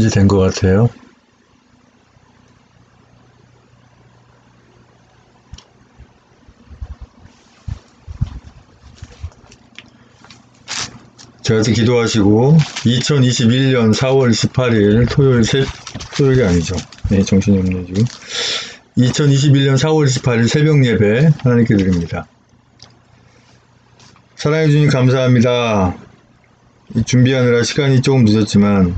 이제 된 것 같아요. 저한테 기도하시고 2021년 4월 28일 토요일이 아니죠. 네, 정신이 없네 지금. 2021년 4월 28일 새벽 예배 하나님께 드립니다. 사랑해 주님 감사합니다. 준비하느라 시간이 조금 늦었지만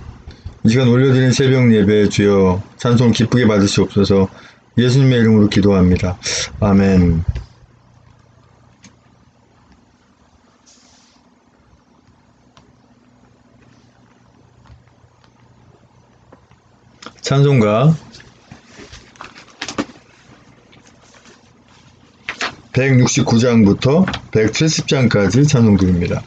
이 시간 올려드린 새벽 예배 주여 찬송 기쁘게 받으시옵소서. 예수님의 이름으로 기도합니다. 아멘. 찬송가 169장부터 170장까지 찬송 드립니다.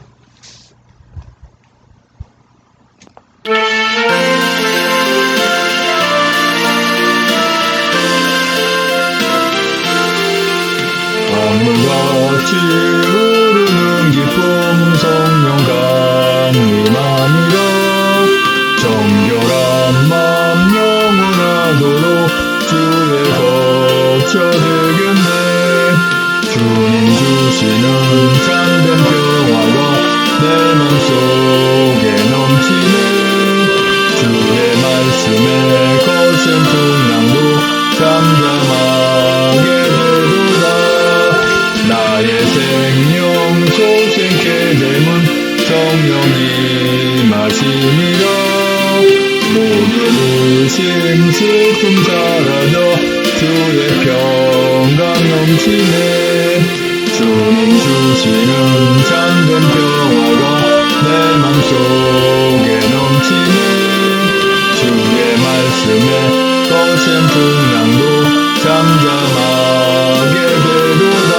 강물같이 흐르는 기쁨 성령 강림하니라. 정결한 맘 영원하도록 주의 거처 되겠네. 주님 주시는 참된 평화가 내 맘속에 넘치네. 주의 말씀에 거센 풍랑도 잠잠하게 되도다. 나의 생명 소생케 됨은 성령이 마시니라. 모든 의심 슬픔 사라져 주의 평강 넘치네. 주님 주시는 참된 평화가 내 맘속에 넘치네. 주의 말씀에 거센 풍랑도 잠잠하게 되도다.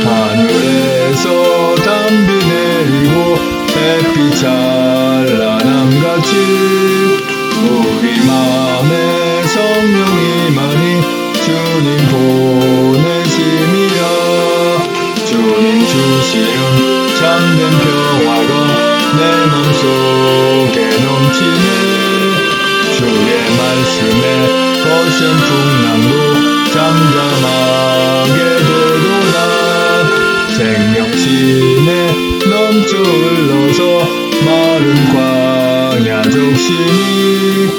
하늘에서 담비 내리고 햇빛 찬란함같이 우리 맘에 성령이 많이 주님 보내심이라. 주님 주시는 참된 평화가 내 맘속에 넘치네. 주의 말씀에 거센 풍랑도 잠잠하게 되도다. 생명신에 넘쳐 흘러서 마른 광야 적심이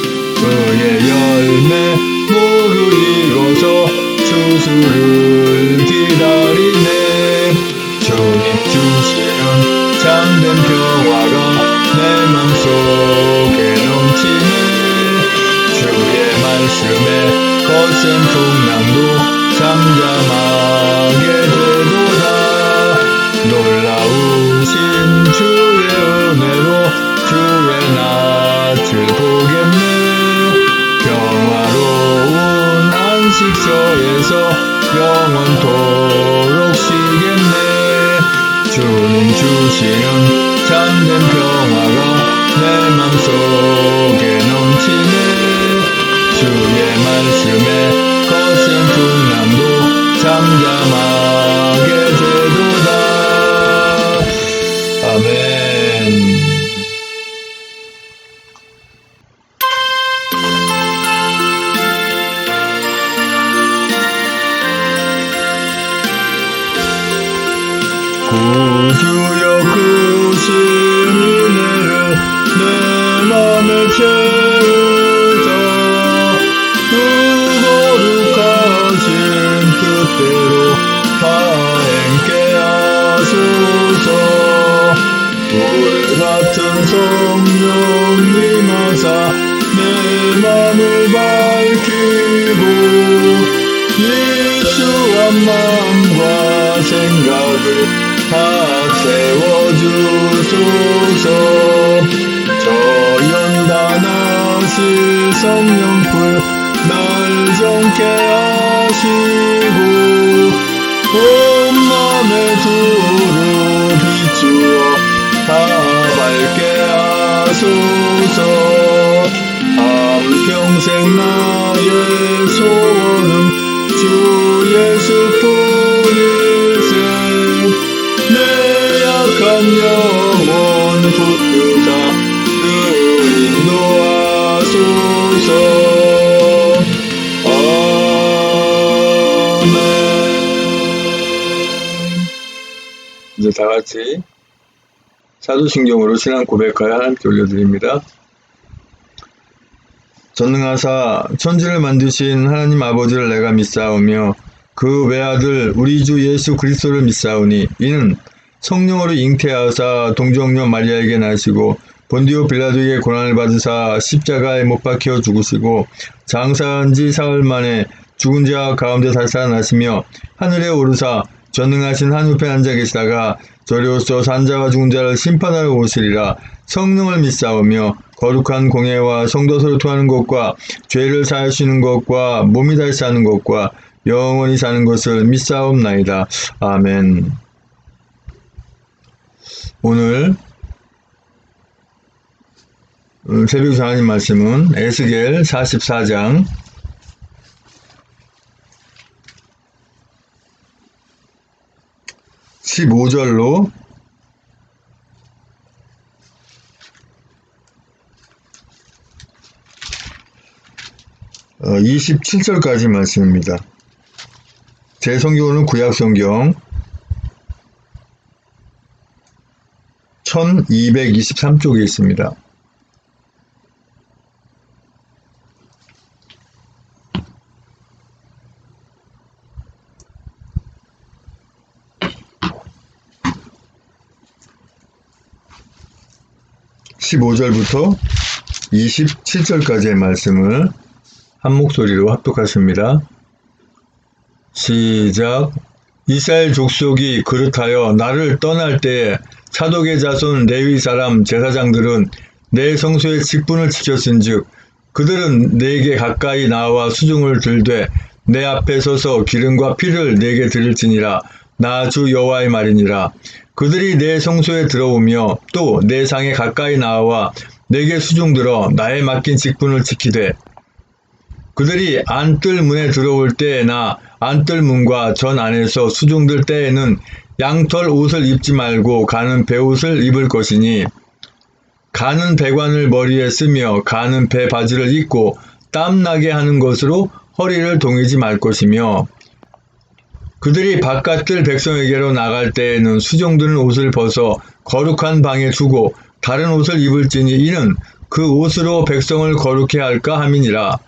그의 열매 모두 익어서 추수를 기다리네. 주님 주시는 참된 평화가 내 맘속에 넘치네. 주의 말씀에 거센 풍랑도 잠잠하게 되도다. 놀라우신 주의 은혜로 주의 낯을 보겠네. 평화로운 안식처에서 영원토록 쉬겠네. 주님 주시는 참된 평화가 내 맘속에 넘치네. 주의 말씀에 거센 풍랑도 잠잠하게 되도다. 아멘. 구주여 크신 은혜를 내 맘에 채우자. 그 거룩하신 뜻대로 다 행케 하소서. 불같은 성령 임하사 내 맘을 밝히고 예수한 마음과 생각을 다 세워주소서. 저 연단하실 성령불 날 정케 하시고 온 맘에 두루 비추어 다 밝게 하소서. 한평생 나의 소원은 주 예수뿐일세. 내 약한 영혼 붙들자 늘 인도하소서. 주옵소서. 아멘. 이제 다 같이 사도신경으로 신앙 고백하여 하나님께 올려드립니다. 전능하사 천지를 만드신 하나님 아버지를 내가 믿사오며 그 외아들 우리 주 예수 그리스도를 믿사오니 이는 성령으로 잉태하사 동정녀 마리아에게 나시고 본디오 빌라도에게 고난을 받으사 십자가에 못 박혀 죽으시고 장사한 지 사흘 만에 죽은 자 가운데 다시 살아나시며 하늘에 오르사 전능하신 한우편에 앉아 계시다가 저리로서 산자와 죽은 자를 심판하러 오시리라. 성령을 믿사오며 거룩한 공예와 성도 소통하는 것과 죄를 사하시는 것과 몸이 다시 사는 것과 영원히 사는 것을 믿사옵나이다. 아멘. 오늘 새벽 하나님 말씀은 에스겔 44장 15절로 27절까지 말씀입니다. 제 성경은 구약성경 1223쪽에 있습니다. (15절부터) 27절까지의 말씀을 한 목소리로 합독하십니다. 시작. 이스라엘 족속이 그릇하여 나를 떠날 때에 사독의 자손 레위 사람 제사장들은 내 성소의 직분을 지켰은즉 그들은 내게 가까이 나와 수중을 들되 내 앞에 서서 기름과 피를 내게 드릴지니라. 나 주 여호와의 말이니라. 그들이 내 성소에 들어오며 또 내 상에 가까이 나와 내게 수중들어 나의 맡긴 직분을 지키되 그들이 안뜰 문에 들어올 때에나 안뜰 문과 전 안에서 수중들 때에는 양털 옷을 입지 말고 가는 배옷을 입을 것이니 가는 배관을 머리에 쓰며 가는 배 바지를 입고 땀나게 하는 것으로 허리를 동이지 말 것이며 그들이 바깥들 백성에게로 나갈 때에는 수종드는 옷을 벗어 거룩한 방에 두고 다른 옷을 입을지니 이는 그 옷으로 백성을 거룩해 할까 함이니라.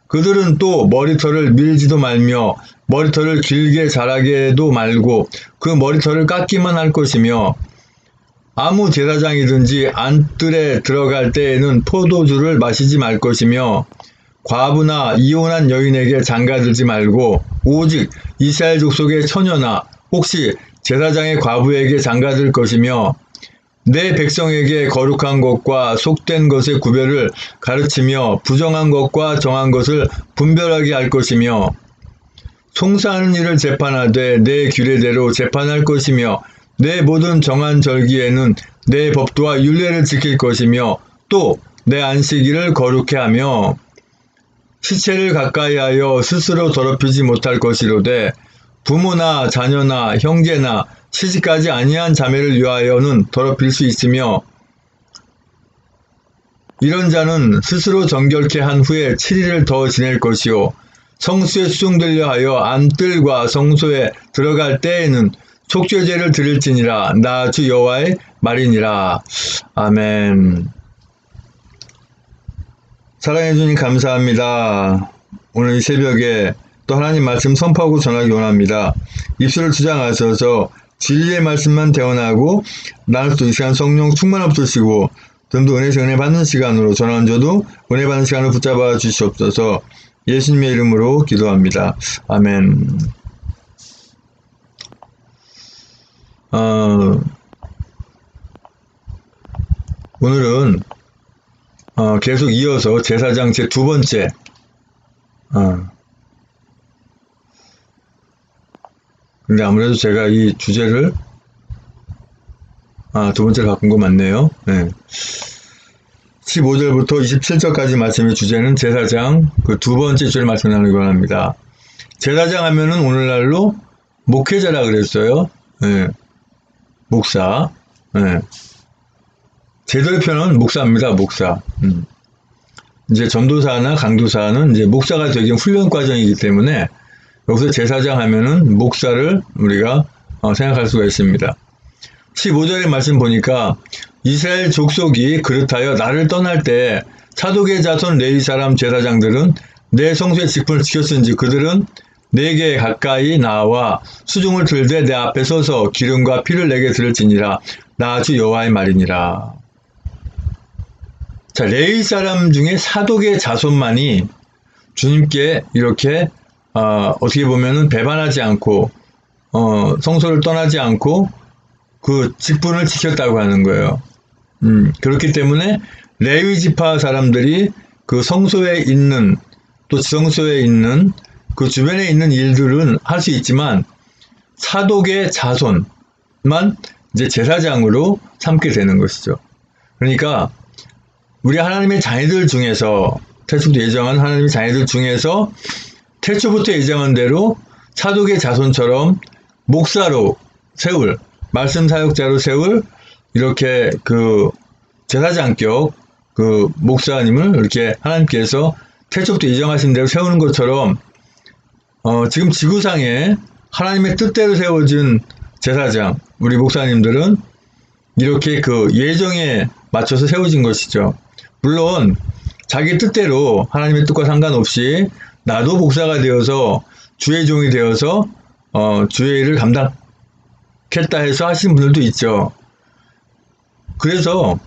그들은 또 머리털을 밀지도 말며 머리털을 길게 자라게도 말고 그 머리털을 깎기만 할 것이며 아무 제사장이든지 안뜰에 들어갈 때에는 포도주를 마시지 말 것이며 과부나 이혼한 여인에게 장가들지 말고 오직 이스라엘 족속의 처녀나 혹시 제사장의 과부에게 장가들 것이며 내 백성에게 거룩한 것과 속된 것의 구별을 가르치며 부정한 것과 정한 것을 분별하게 할 것이며 송사하는 일을 재판하되 내 규례대로 재판할 것이며 내 모든 정한 절기에는 내 법도와 율례를 지킬 것이며 또 내 안식일을 거룩해 하며 시체를 가까이하여 스스로 더럽히지 못할 것이로되 부모나 자녀나 형제나 시집가지 아니한 자매를 위하여는 더럽힐 수 있으며 이런 자는 스스로 정결케 한 후에 7일을 더 지낼 것이요 성수에 수종들려 하여 안뜰과 성소에 들어갈 때에는 속죄제를 드릴지니라. 나 주 여호와의 말이니라. 아멘. 사랑해 주님 감사합니다. 오늘 이 새벽에 또 하나님 말씀 선포하고 전하기 원합니다. 입술을 주장하셔서 진리의 말씀만 대언하고 나를 또 이 시간 성령 충만 없으시고 든도 은혜 받는 시간으로 전하는 저도 은혜 받는 시간을 붙잡아 주시옵소서. 예수님의 이름으로 기도합니다. 아멘. 오늘은 계속 이어서 제사장 제 두 번째 근데 아무래도 제가 이 주제를 두 번째로 바꾼 거 맞네요. 네. 15절부터 27절까지 말씀의 주제는 제사장 그 두 번째 주제를 말씀하려고 합니다. 제사장 하면은 오늘날로 목회자라 그랬어요. 네. 목사. 네. 제대로 표현은 목사입니다. 목사. 이제 전도사나 강도사는 이제 목사가 되기 위한 훈련 과정이기 때문에 여기서 제사장 하면은 목사를 우리가 생각할 수가 있습니다. 15절의 말씀 보니까 이스라엘 족속이 그렇다여 나를 떠날 때 사독의 자손 레위 사람 제사장들은 내 성소의 직분을 지켰은지 그들은 내게 가까이 나와 수중을 들되 내 앞에 서서 기름과 피를 내게 드릴지니라. 나 주 여호와의 말이니라. 자, 레위 사람 중에 사독의 자손만이 주님께 이렇게 어떻게 보면은 배반하지 않고 성소를 떠나지 않고 그 직분을 지켰다고 하는 거예요. 그렇기 때문에 레위 지파 사람들이 그 성소에 있는 또 지성소에 있는 그 주변에 있는 일들은 할 수 있지만 사독의 자손만 이제 제사장으로 삼게 되는 것이죠. 그러니까 우리 하나님의 자녀들 중에서 태초부터 예정한 하나님의 자녀들 중에서 태초부터 예정한 대로 사독의 자손처럼 목사로 세울 말씀 사역자로 세울 이렇게 그 제사장격 그 목사님을 이렇게 하나님께서 태초부터 예정하신 대로 세우는 것처럼 지금 지구상에 하나님의 뜻대로 세워진 제사장 우리 목사님들은 이렇게 그 예정에 맞춰서 세워진 것이죠. 물론 자기 뜻대로 하나님의 뜻과 상관없이 나도 목사가 되어서 주의 종이 되어서 주의 일을 감당했다 해서 하신 분들도 있죠. 그래서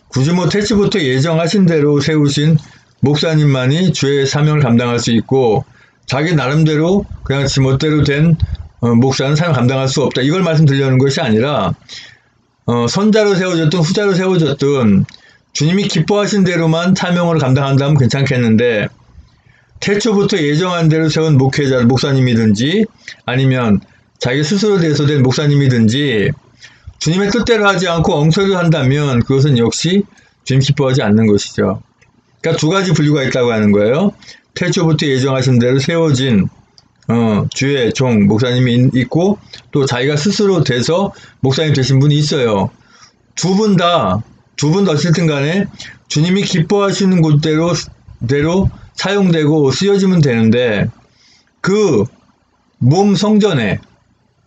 굳이 뭐 태초부터 예정하신 대로 세우신 목사님만이 주의 사명을 감당할 수 있고 자기 나름대로 그냥 지멋대로 된 목사는 사명 감당할 수 없다. 이걸 말씀드리려는 것이 아니라 선자로 세워졌든 후자로 세워졌든 주님이 기뻐하신 대로만 사명을 감당한다면 괜찮겠는데 태초부터 예정한 대로 세운 목회자, 목사님이든지 아니면 자기 스스로 대소된 목사님이든지 주님의 뜻대로 하지 않고 엉터리로 한다면 그것은 역시 주님 기뻐하지 않는 것이죠. 그러니까 두 가지 분류가 있다고 하는 거예요. 태초부터 예정하신 대로 세워진 주의 종 목사님이 있고 또 자기가 스스로 돼서 목사님 되신 분이 있어요. 두 분 다 어쨌든 간에 주님이 기뻐하시는 곳대로 사용되고 쓰여지면 되는데 그 몸 성전에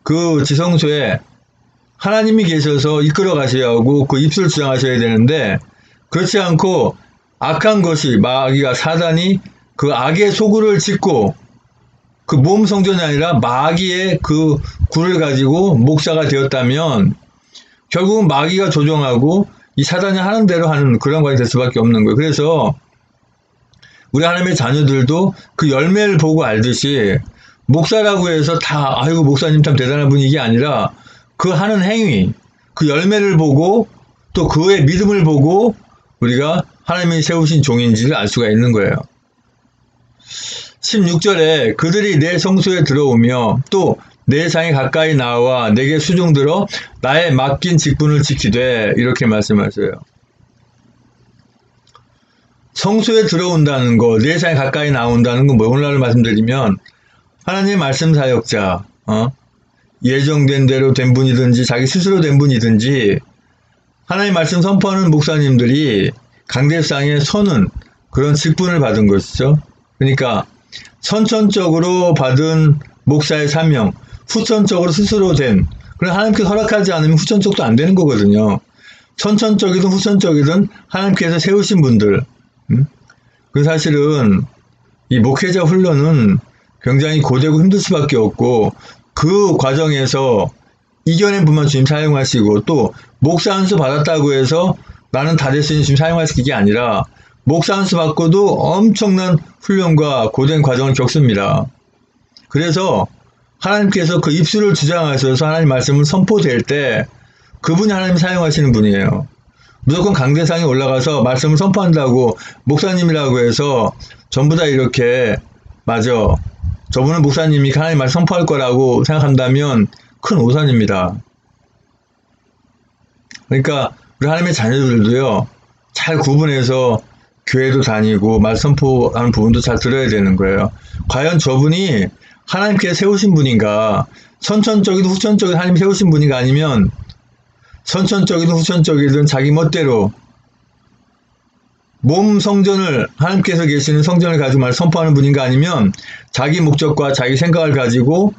그 지성소에 하나님이 계셔서 이끌어 가셔야 하고 그 입술을 주장하셔야 되는데 그렇지 않고 악한 것이 마귀가 사단이 그 악의 소굴을 짓고 그 몸 성전이 아니라 마귀의 그 굴을 가지고 목사가 되었다면 결국은 마귀가 조종하고 이 사단이 하는 대로 하는 그런 관이 될 수밖에 없는 거예요. 그래서 우리 하나님의 자녀들도 그 열매를 보고 알듯이 목사라고 해서 다 아이고 목사님 참 대단한 분이 아니라 그 하는 행위, 그 열매를 보고 또 그의 믿음을 보고 우리가 하나님이 세우신 종인지를 알 수가 있는 거예요. 16절에 그들이 내 성소에 들어오며 또 내 상에 가까이 나와 내게 수종들어 나의 맡긴 직분을 지키되 이렇게 말씀하세요. 성소에 들어온다는 거, 내 상에 가까이 나온다는 건 뭐 오늘날 말씀드리면 하나님의 말씀 사역자, 예정된 대로 된 분이든지 자기 스스로 된 분이든지 하나님의 말씀 선포하는 목사님들이 강대상에 서는 그런 직분을 받은 것이죠. 그러니까 선천적으로 받은 목사의 사명, 후천적으로 스스로 된 그런 하나님께서 허락하지 않으면 후천적도 안 되는 거거든요. 선천적이든 후천적이든 하나님께서 세우신 분들 그 사실은 이 목회자 훈련은 굉장히 고되고 힘들 수밖에 없고 그 과정에서 이겨낸 분만 주님 사용하시고 또 목사 한 수 받았다고 해서 나는 다 됐으니 주님 사용하실 게 아니라 목사 한 수 받고도 엄청난 훈련과 고된 과정을 겪습니다. 그래서 하나님께서 그 입술을 주장하셔서 하나님 말씀을 선포될 때 그분이 하나님 사용하시는 분이에요. 무조건 강대상에 올라가서 말씀을 선포한다고 목사님이라고 해서 전부 다 이렇게 맞아 저분은 목사님이 하나님 말씀 선포할 거라고 생각한다면 큰 오산입니다. 그러니까 우리 하나님의 자녀들도요 잘 구분해서 교회도 다니고 말씀 선포하는 부분도 잘 들어야 되는 거예요. 과연 저분이 하나님께 세우신 분인가, 선천적이든 후천적이든 하나님 세우신 분인가 아니면 선천적이든 후천적이든 자기 멋대로 몸 성전을 하나님께서 계시는 성전을 가지고 말 선포하는 분인가 아니면 자기 목적과 자기 생각을 가지고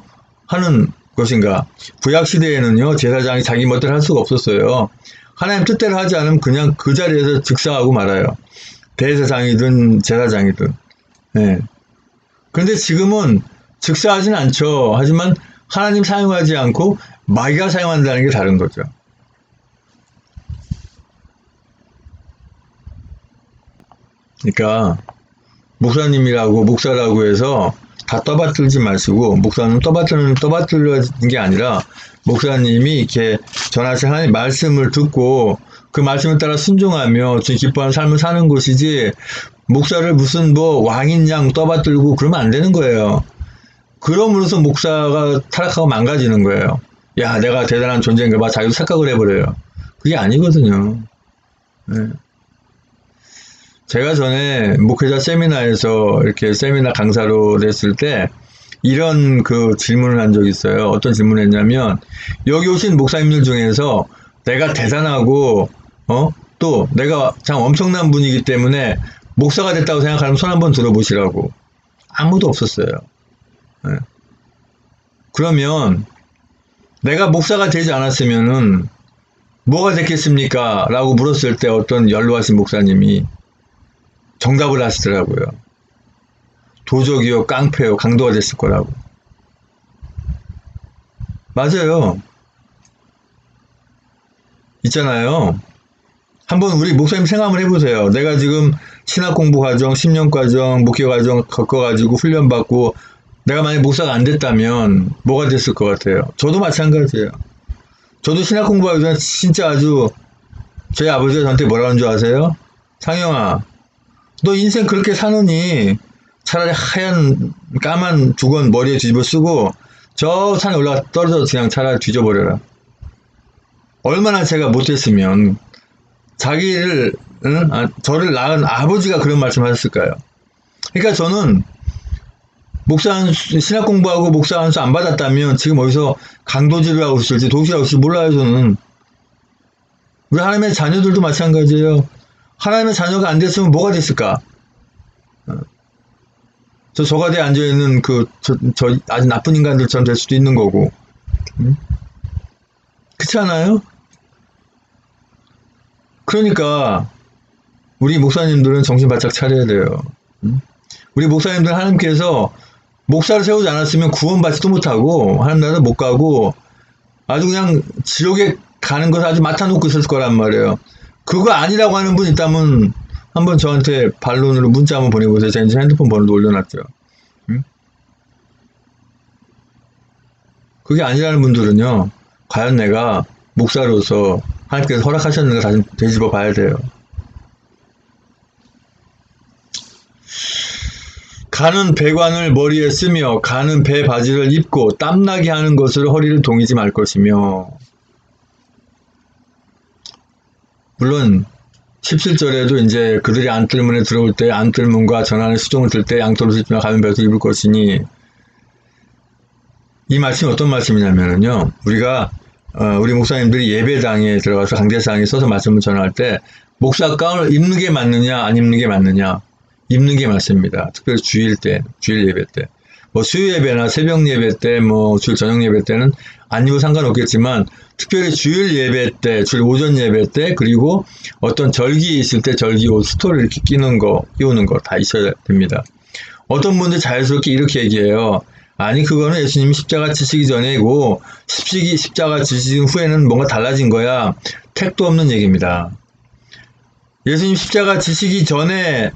하는 것인가. 구약 시대에는요 제사장이 자기 멋대로 할 수가 없었어요. 하나님 뜻대로 하지 않으면 그냥 그 자리에서 즉사하고 말아요. 대제사장이든 제사장이든. 네. 그런데 지금은 즉사하진 않죠. 하지만 하나님 사용하지 않고 마귀가 사용한다는 게 다른 거죠. 그러니까 목사님이라고 목사라고 해서 다 떠받들지 마시고, 목사는 떠받들는 게 아니라 목사님이 이렇게 전하신 하나님 말씀을 듣고 그 말씀에 따라 순종하며 주님 기뻐하는 삶을 사는 것이지, 목사를 무슨 뭐 왕인 양 떠받들고 그러면 안 되는 거예요. 그럼으로써 목사가 타락하고 망가지는 거예요. 야, 내가 대단한 존재인가 봐 자기도 착각을 해버려요. 그게 아니거든요. 네. 제가 전에 목회자 세미나에서 이렇게 세미나 강사로 됐을 때 이런 그 질문을 한 적이 있어요. 어떤 질문을 했냐면, 여기 오신 목사님들 중에서 내가 대단하고 또 내가 참 엄청난 분이기 때문에 목사가 됐다고 생각하면 손 한번 들어보시라고. 아무도 없었어요. 네. 그러면 내가 목사가 되지 않았으면은 뭐가 됐겠습니까? 라고 물었을 때 어떤 연로하신 목사님이 정답을 하시더라고요. 도적이요, 깡패요, 강도가 됐을 거라고. 맞아요. 있잖아요. 한번 우리 목사님 생각을 해보세요. 내가 지금 신학 공부 과정, 10년 과정, 목회 과정 겪어가지고 훈련받고 내가 만약 목사가 안 됐다면 뭐가 됐을 것 같아요? 저도 마찬가지예요. 저도 신학 공부하기 전에 진짜 아주, 저희 아버지가 저한테 뭐라고 하는 줄 아세요? 상영아, 너 인생 그렇게 사느니 차라리 하얀 까만 두건 머리에 뒤집어 쓰고 저 산에 올라가 떨어져 그냥 차라리 뒤져버려라. 얼마나 제가 못했으면 자기를 저를 낳은 아버지가 그런 말씀 하셨을까요? 그러니까 저는 신학 공부하고 목사 안수 안 받았다면 지금 어디서 강도질을 하고 있을지 도시를 하고 있을지 몰라요. 저는 우리 하나님의 자녀들도 마찬가지예요. 하나님의 자녀가 안 됐으면 뭐가 됐을까? 저 저가대에 앉아있는 저 아주 나쁜 인간들처럼 될 수도 있는 거고. 그렇지 않아요? 그러니까 우리 목사님들은 정신 바짝 차려야 돼요. 우리 목사님들 하나님께서 목사를 세우지 않았으면 구원받지도 못하고 하나님 나라도 못 가고 아주 그냥 지옥에 가는 것을 아주 맡아놓고 있을 거란 말이에요. 그거 아니라고 하는 분 있다면 한번 저한테 반론으로 문자 한번 보내보세요. 제가 이제 핸드폰 번호도 올려놨죠. 그게 아니라는 분들은요, 과연 내가 목사로서 하나님께서 허락하셨는가 다시 되짚어 봐야 돼요. 가는 배관을 머리에 쓰며 가는 배 바지를 입고 땀나게 하는 것을 허리를 동이지 말 것이며. 물론 17절에도 이제 그들이 안뜰문에 들어올 때 안뜰문과 전하는 수종을 들 때 양털옷을 입으며 가면 배옷을 입을 것이니, 이 말씀이 어떤 말씀이냐면요, 우리 목사님들이 예배당에 들어가서 강대상에 서서 말씀을 전할 때 목사 가운을 입는 게 맞느냐 안 입는 게 맞느냐, 입는 게 맞습니다. 특별히 주일 예배 때, 뭐 수요 예배나 새벽 예배 때, 뭐 주일 저녁 예배 때는 안 입어도 상관없겠지만 특별히 주일 예배 때, 주일 오전 예배 때, 그리고 어떤 절기 있을 때 절기 옷 스토를 이렇게 끼우는 거 다 있어야 됩니다. 어떤 분들 자연스럽게 이렇게 얘기해요. 아니, 그거는 예수님이 십자가 지시기 전에고 십자가 지신 후에는 뭔가 달라진 거야. 택도 없는 얘기입니다. 예수님 십자가 지시기 전에와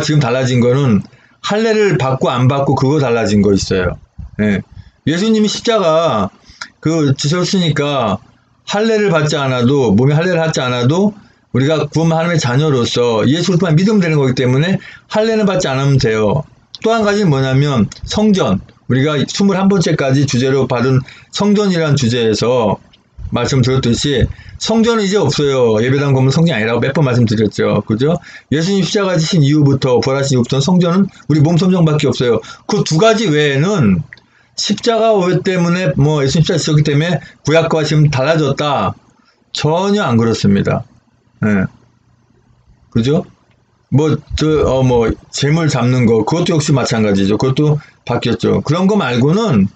지금 달라진 거는 할례를 받고 안 받고 그거 달라진 거 있어요. 예. 예수님이 십자가 지셨으니까 할례를 받지 않아도, 몸에 할례를 받지 않아도 우리가 구원 하나님의 자녀로서 예수 그리스도만 믿으면 되는 거기 때문에 할례는 받지 않으면 돼요. 또 한 가지는 뭐냐면 성전, 우리가 21번째까지 주제로 받은 성전이라는 주제에서 말씀드렸듯이 성전은 이제 없어요. 예배당 건물 성전이 아니라고 몇 번 말씀드렸죠. 그죠? 예수님 십자가 지신 이후부터, 부활하신 이후부터는 성전은 우리 몸 성전밖에 없어요. 그 두 가지 외에는 십자가 때문에 예수님 십자가 지셨기 때문에 구약과 지금 달라졌다. 전혀 안 그렇습니다. 네. 그죠? 재물 잡는 거, 그것도 역시 마찬가지죠. 그것도 바뀌었죠. 그런 거 말고는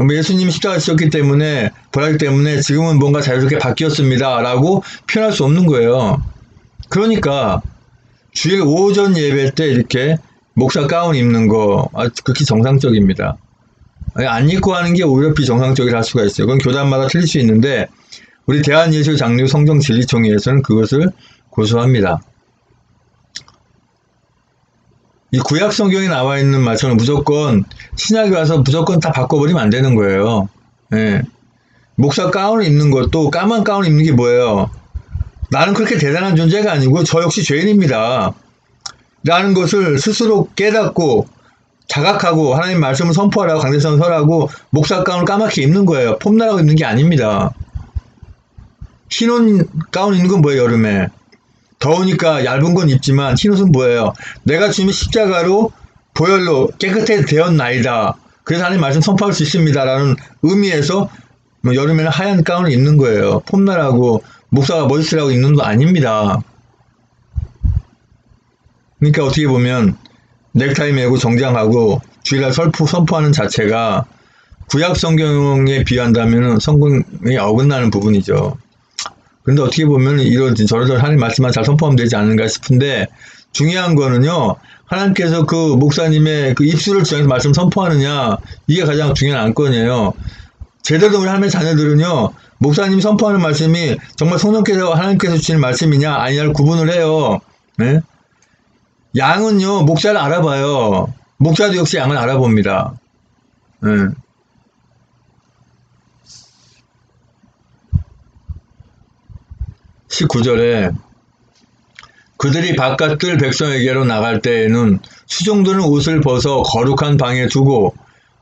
예수님이 십자가 지셨기 때문에, 부활하기 때문에 지금은 뭔가 자유롭게 바뀌었습니다. 라고 표현할 수 없는 거예요. 그러니까, 주일 오전 예배 때 이렇게 목사 가운 입는 거, 극히 정상적입니다. 안 입고 하는 게 오히려 비정상적이라 할 수가 있어요. 그건 교단마다 틀릴 수 있는데, 우리 대한예술장로 성경진리총회에서는 그것을 고수합니다. 이 구약 성경에 나와 있는 말처럼 무조건 신약에 와서 무조건 다 바꿔버리면 안 되는 거예요. 예. 목사 가운을 입는 것도 까만 가운을 입는 게 뭐예요? 나는 그렇게 대단한 존재가 아니고 저 역시 죄인입니다. 라는 것을 스스로 깨닫고 자각하고 하나님 말씀을 선포하라고 강대상 설하고 목사 가운을 까맣게 입는 거예요. 폼나라고 입는 게 아닙니다. 흰 옷 가운 입는 건 뭐예요, 여름에? 더우니까 얇은 건 입지만 흰 옷은 뭐예요? 내가 주님의 십자가로 보혈로 깨끗하게 되었나이다. 그래서 하나님 말씀 선포할 수 있습니다. 라는 의미에서 여름에는 하얀 가운을 입는 거예요. 폼나라고 목사가 멋있으라고 입는 거 아닙니다. 그러니까 어떻게 보면 넥타이 매고 정장하고 주일날 선포하는 자체가 구약 성경에 비한다면 성경에 어긋나는 부분이죠. 그런데 어떻게 보면 저러저러 하나님 말씀만 잘 선포하면 되지 않는가 싶은데 중요한 거는요. 하나님께서 그 목사님의 그 입술을 주장해서 말씀 선포하느냐 이게 가장 중요한 안건이에요. 제대로 우리 하나님의 자녀들은요. 목사님이 선포하는 말씀이 정말 성령께서 하나님께서 주시는 말씀이냐 아니냐를 구분을 해요. 네? 양은요. 목자를 알아봐요. 목자도 역시 양을 알아봅니다. 네. 19절에 그들이 바깥들 백성에게로 나갈 때에는 수종들은 옷을 벗어 거룩한 방에 두고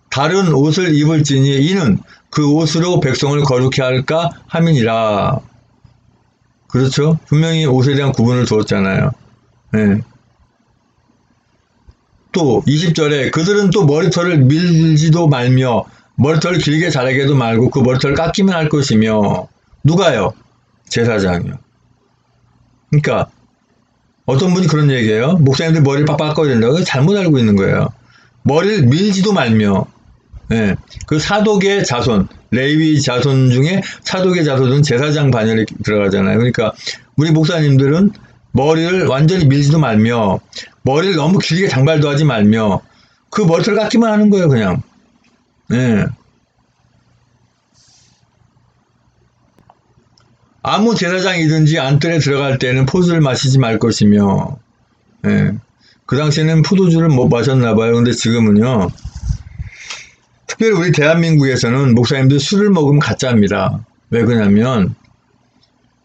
다른 옷을 입을지니 이는 그 옷으로 백성을 거룩히 할까 함이니라. 그렇죠? 분명히 옷에 대한 구분을 두었잖아요. 네. 또 20절에 그들은 또 머리털을 밀지도 말며 머리털을 길게 자라게도 말고 그 머리털을 깎기만 할 것이며 누가요? 제사장이요. 그러니까 어떤 분이 그런 얘기해요. 목사님들 머리를 빡빡 깎아야 된다고. 잘못 알고 있는 거예요. 머리를 밀지도 말며 예, 그 사독의 자손, 레위 자손 중에 사독의 자손은 제사장 반열에 들어가잖아요. 그러니까 우리 목사님들은 머리를 완전히 밀지도 말며 머리를 너무 길게 장발도 하지 말며 그 머리털을 깎기만 하는 거예요. 그냥. 예. 아무 제사장이든지 안뜰에 들어갈 때는 포도주를 마시지 말 것이며, 예. 그 당시에는 포도주를 못 마셨나 봐요. 근데 지금은요, 특별히 우리 대한민국에서는 목사님들 술을 먹으면 가짜입니다. 왜 그러냐면,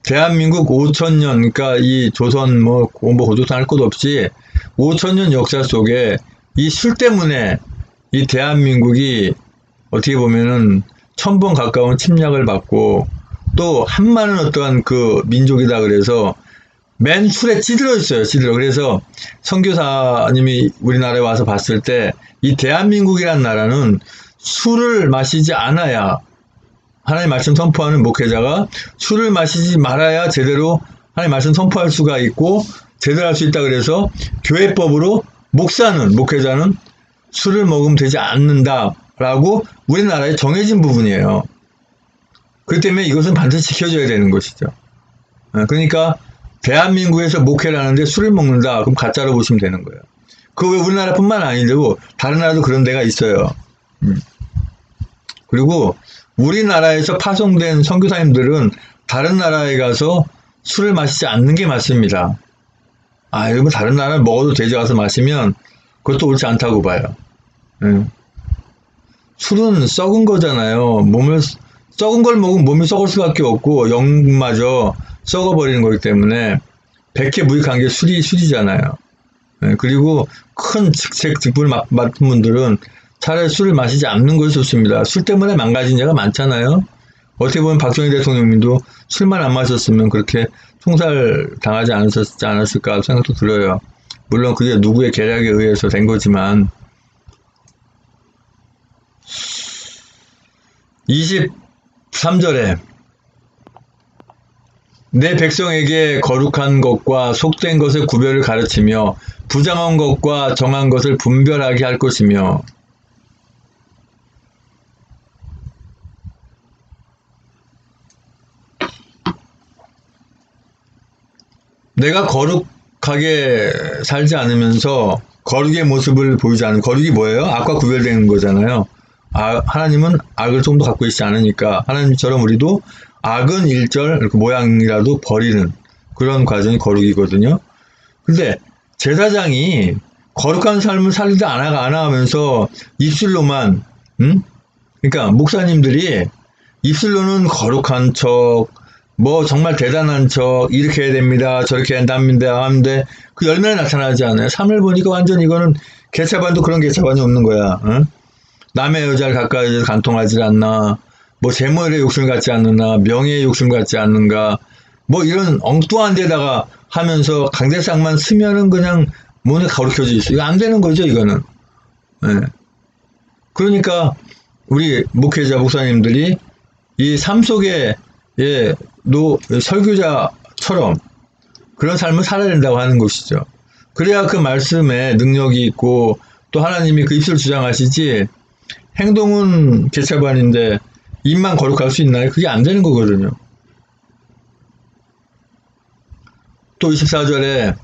대한민국 5천년, 그러니까 이 조선 고조선 할 것 없이 5천년 역사 속에 이 술 때문에 이 대한민국이 어떻게 보면은 1000번 가까운 침략을 받고 또 한마는 어떠한 그 민족이다 그래서 맨 술에 찌들어 있어요. 찌들어. 그래서 선교사님이 우리나라에 와서 봤을 때 이 대한민국이란 나라는 술을 마시지 않아야 하나님 말씀 선포하는 목회자가 술을 마시지 말아야 제대로 하나님 말씀 선포할 수가 있고 제대로 할 수 있다 그래서 교회법으로 목회자는 술을 먹으면 되지 않는다라고 우리나라에 정해진 부분이에요. 그렇기 때문에 이것은 반드시 지켜줘야 되는 것이죠. 그러니까 대한민국에서 목회를 하는데 술을 먹는다. 그럼 가짜로 보시면 되는 거예요. 그거 왜 우리나라뿐만 아니고 다른 나라도 그런 데가 있어요. 그리고 우리나라에서 파송된 선교사님들은 다른 나라에 가서 술을 마시지 않는 게 맞습니다. 여러분 다른 나라 먹어도 돼지 가서 마시면 그것도 옳지 않다고 봐요. 술은 썩은 거잖아요. 썩은 걸 먹으면 몸이 썩을 수밖에 없고 영마저 썩어버리는 거기 때문에 백해무익한 게 술이잖아요. 그리고 큰 직분을 맡은 분들은 차라리 술을 마시지 않는 것이 좋습니다. 술 때문에 망가진 자가 많잖아요. 어떻게 보면 박정희 대통령님도 술만 안 마셨으면 그렇게 총살 당하지 않았을까 생각도 들어요. 물론 그게 누구의 계략에 의해서 된 거지만 23절에 내 백성에게 거룩한 것과 속된 것의 구별을 가르치며 부정한 것과 정한 것을 분별하게 할 것이며 내가 거룩하게 살지 않으면서 거룩의 모습을 보이지 않는 거룩이 뭐예요? 악과 구별되는 거잖아요. 하나님은 악을 좀 더 갖고 있지 않으니까 하나님처럼 우리도 악은 일절 그 모양이라도 버리는 그런 과정이 거룩이거든요. 근데 제사장이 거룩한 삶을 살지 않아 하면서 입술로만 그러니까 목사님들이 입술로는 거룩한 척, 뭐 정말 대단한 척, 이렇게 해야 됩니다, 저렇게 해야 합니다 하는데 그 열매는 나타나지 않아요. 삶을 보니까 완전 이거는 개차반도 그런 개차반이 없는 거야. 응? 남의 여자를 가까이 간통하지 않나, 뭐 재물의 욕심을 갖지 않느나, 명예의 욕심을 갖지 않는가, 뭐 이런 엉뚱한 데다가 하면서 강대상만 쓰면은 그냥 몸에 가르쳐져 있어. 이거 안 되는 거죠, 이거는. 예. 그러니까 우리 목회자 목사님들이 이 삶 속에 설교자처럼 그런 삶을 살아야 된다고 하는 것이죠. 그래야 그 말씀에 능력이 있고 또 하나님이 그 입술 주장하시지 행동은 개차반인데 입만 거룩할 수 있나요? 그게 안 되는 거거든요. 또 24절에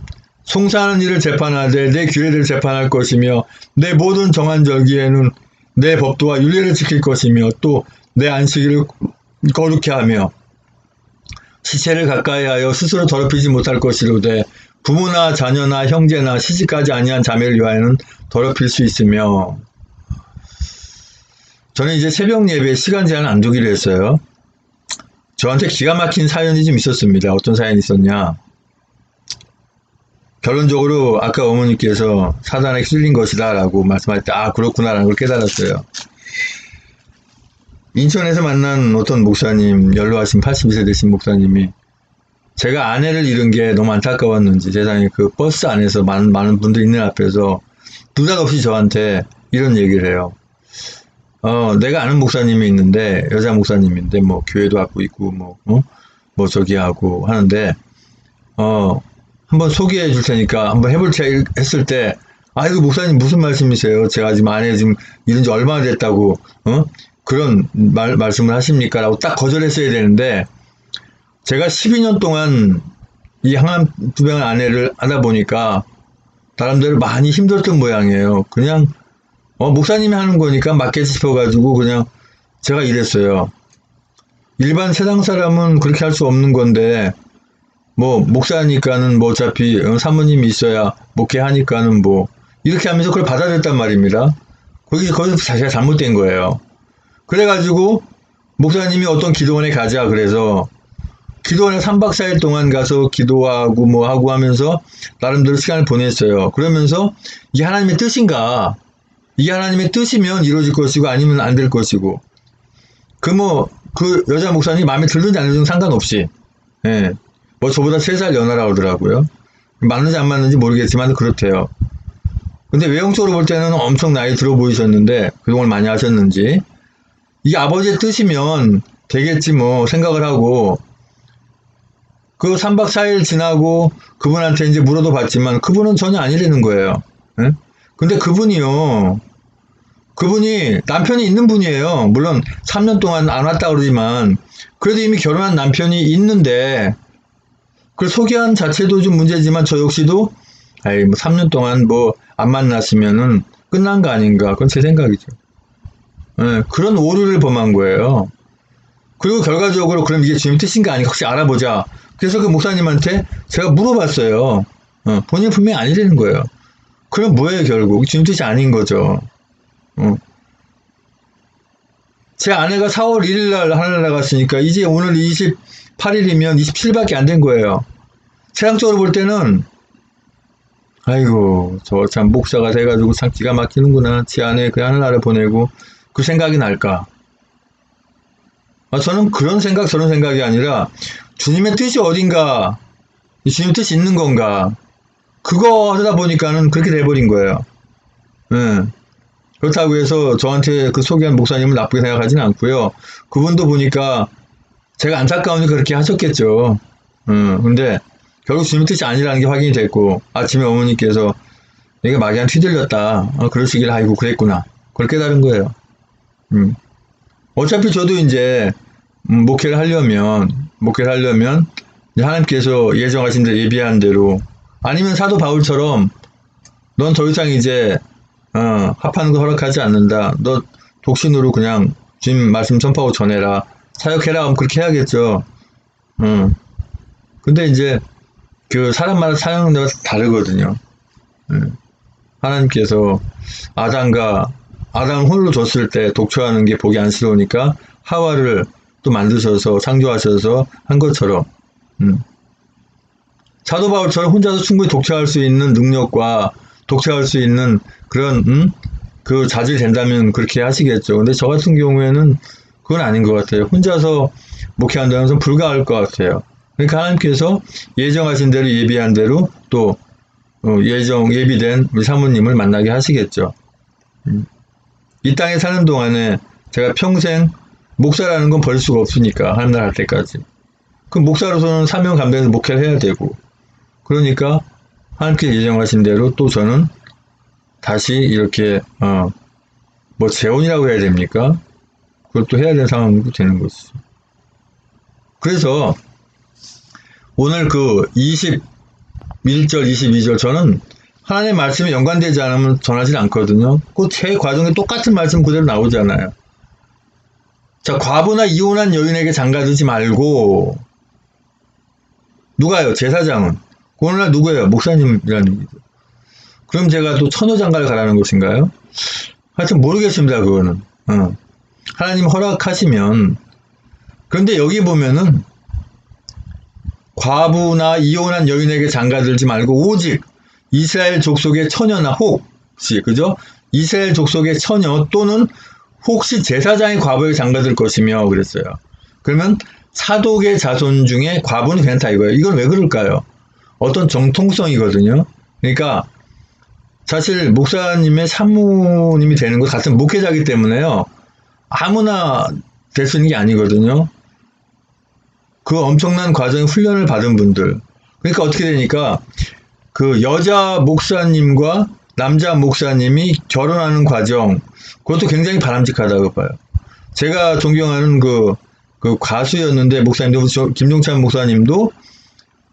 송사하는 일을 재판하되 내 규례를 재판할 것이며 내 모든 정한 절기에는 내 법도와 율례를 지킬 것이며 또 내 안식일을 거룩히 하며 시체를 가까이 하여 스스로 더럽히지 못할 것이로되 부모나 자녀나 형제나 시집가지 아니한 자매를 위하여는 더럽힐 수 있으며 저는 이제 새벽 예배 시간 제한 안 두기로 했어요. 저한테 기가 막힌 사연이 좀 있었습니다. 어떤 사연이 있었냐. 결론적으로 아까 어머니께서 사단에 휘둘린 것이다 라고 말씀할 때 그렇구나라는 걸 깨달았어요. 인천에서 만난 어떤 목사님, 연로하신 82세 되신 목사님이 제가 아내를 잃은 게 너무 안타까웠는지 세상에 그 버스 안에서 많은 분들 있는 앞에서 느닷없이 저한테 이런 얘기를 해요. 내가 아는 목사님이 있는데 여자 목사님인데 뭐 교회도 갖고 있고 뭐 저기 하고 하는데 한번 소개해 줄 테니까 한번 해볼 테니까 했을 때 이거 목사님 무슨 말씀이세요? 제가 지금 아내 지금 잃은 지 얼마나 됐다고 그런 말씀을 하십니까? 라고 딱 거절했어야 되는데 제가 12년 동안 이 항암투병한 아내를 하다 보니까 나름대로 많이 힘들었던 모양이에요. 그냥 목사님이 하는 거니까 맞게 짚어가지고 그냥 제가 이랬어요. 일반 세상 사람은 그렇게 할 수 없는 건데 뭐 목사니까는 뭐 어차피 사모님이 있어야 목회하니까는 뭐 이렇게 하면서 그걸 받아들였단 말입니다. 거기서 자기가 잘못된 거예요. 그래가지고 목사님이 어떤 기도원에 가자 그래서 기도원에 3박 4일 동안 가서 기도하고 뭐 하고 하면서 나름대로 시간을 보냈어요. 그러면서 이게 하나님의 뜻인가, 이게 하나님의 뜻이면 이루어질 것이고 아니면 안 될 것이고 그 여자 목사님이 마음에 들든지 안 들든지 상관없이 뭐 저보다 3살 연하라 그러더라고요. 맞는지 안 맞는지 모르겠지만 그렇대요. 근데 외형적으로 볼 때는 엄청 나이 들어 보이셨는데 그동안 많이 하셨는지 이게 아버지의 뜻이면 되겠지 뭐 생각을 하고 그 3박 4일 지나고 그분한테 이제 물어도 봤지만 그분은 전혀 아니라는 거예요. 근데 그분이 남편이 있는 분이에요. 물론 3년 동안 안 왔다 그러지만 그래도 이미 결혼한 남편이 있는데 그걸 소개한 자체도 좀 문제지만 저 역시도 뭐 3년 동안 뭐 안 만났으면은 끝난 거 아닌가, 그건 제 생각이죠. 그런 오류를 범한 거예요. 그리고 결과적으로 그럼 이게 주님 뜻인가 아닌가 혹시 알아보자. 그래서 그 목사님한테 제가 물어봤어요. 본인 분명히 아니라는 거예요. 그럼 뭐예요 결국? 주님 뜻이 아닌 거죠. 제 아내가 4월 1일 날 하늘 나갔으니까 이제 오늘 28일이면 27일밖에 안 된 거예요. 세상적으로 볼 때는 아이고 저 참 목사가 돼가지고 참 기가 막히는구나. 제 아내 그 하늘나라 보내고 그 생각이 날까? 저는 그런 생각 저런 생각이 아니라 주님의 뜻이 어딘가, 주님 뜻이 있는 건가, 그거 하다 보니까는 그렇게 돼버린 거예요. 그렇다고 해서 저한테 그 소개한 목사님을 나쁘게 생각하지는 않고요. 그분도 보니까 제가 안타까우니까 그렇게 하셨겠죠. 근데 결국 주님 뜻이 아니라는 게 확인이 됐고 아침에 어머니께서 내가 막연 휘둘렸다. 그러시길 아이고 그랬구나. 그걸 깨달은 거예요. 음. 어차피 저도 이제 목회를 하려면 이제 하나님께서 예정하신 대로 예비한 대로 아니면 사도 바울처럼 넌 더 이상 이제 합하는 거 허락하지 않는다. 너 독신으로 그냥 주님 말씀 전파하고 전해라. 사역해라. 하면 그렇게 해야겠죠. 근데 이제 그 사람마다 사역마다 다르거든요. 하나님께서 아담을 홀로 뒀을 때 독초하는 게 보기 안쓰러우니까 하와를 또 만드셔서 창조하셔서 한 것처럼 사도 바울처럼 혼자서 충분히 독처할 수 있는 능력과 독처할 수 있는 그런 그 자질이 된다면 그렇게 하시겠죠. 근데 저 같은 경우에는 그건 아닌 것 같아요. 혼자서 목회한다는 것은 불가할 것 같아요. 그러니까 하나님께서 예정하신 대로 예비한 대로 또 예비된 우리 사모님을 만나게 하시겠죠. 이 땅에 사는 동안에 제가 평생 목사라는 건 버릴 수가 없으니까 하나님 나라 할 때까지. 그 목사로서는 사명 감당해서 목회를 해야 되고 그러니까 하나님께 예정하신 대로 또 저는 다시 이렇게 뭐 재혼이라고 해야 됩니까? 그것도 해야 되는 상황도 되는 것이죠. 그래서 오늘 그 21절, 22절 저는 하나님의 말씀에 연관되지 않으면 전하지 않거든요. 그 제 과정에 똑같은 말씀 그대로 나오잖아요. 자, 과부나 이혼한 여인에게 장가들지 말고 누가요? 제사장은. 그 오늘날 누구예요? 목사님이라는 얘기죠. 그럼 제가 또 처녀장가를 가라는 것인가요? 하여튼 모르겠습니다. 그거는. 하나님 허락하시면. 그런데 여기 보면은 과부나 이혼한 여인에게 장가들지 말고 오직 이스라엘 족속의 처녀나 혹시 그죠? 이스라엘 족속의 처녀 또는 혹시 제사장의 과부에게 장가들 것이며 그랬어요. 그러면 사독의 자손 중에 과부는 괜찮다 이거예요. 이건 왜 그럴까요? 어떤 정통성이거든요. 그러니까 사실 목사님의 사모님이 되는 것 같은 목회자이기 때문에요. 아무나 될 수 있는 게 아니거든요. 그 엄청난 과정의 훈련을 받은 분들. 그러니까 어떻게 되니까 그 여자 목사님과 남자 목사님이 결혼하는 과정, 그것도 굉장히 바람직하다고 봐요. 제가 존경하는 그 가수였는데 목사님도 김종찬 목사님도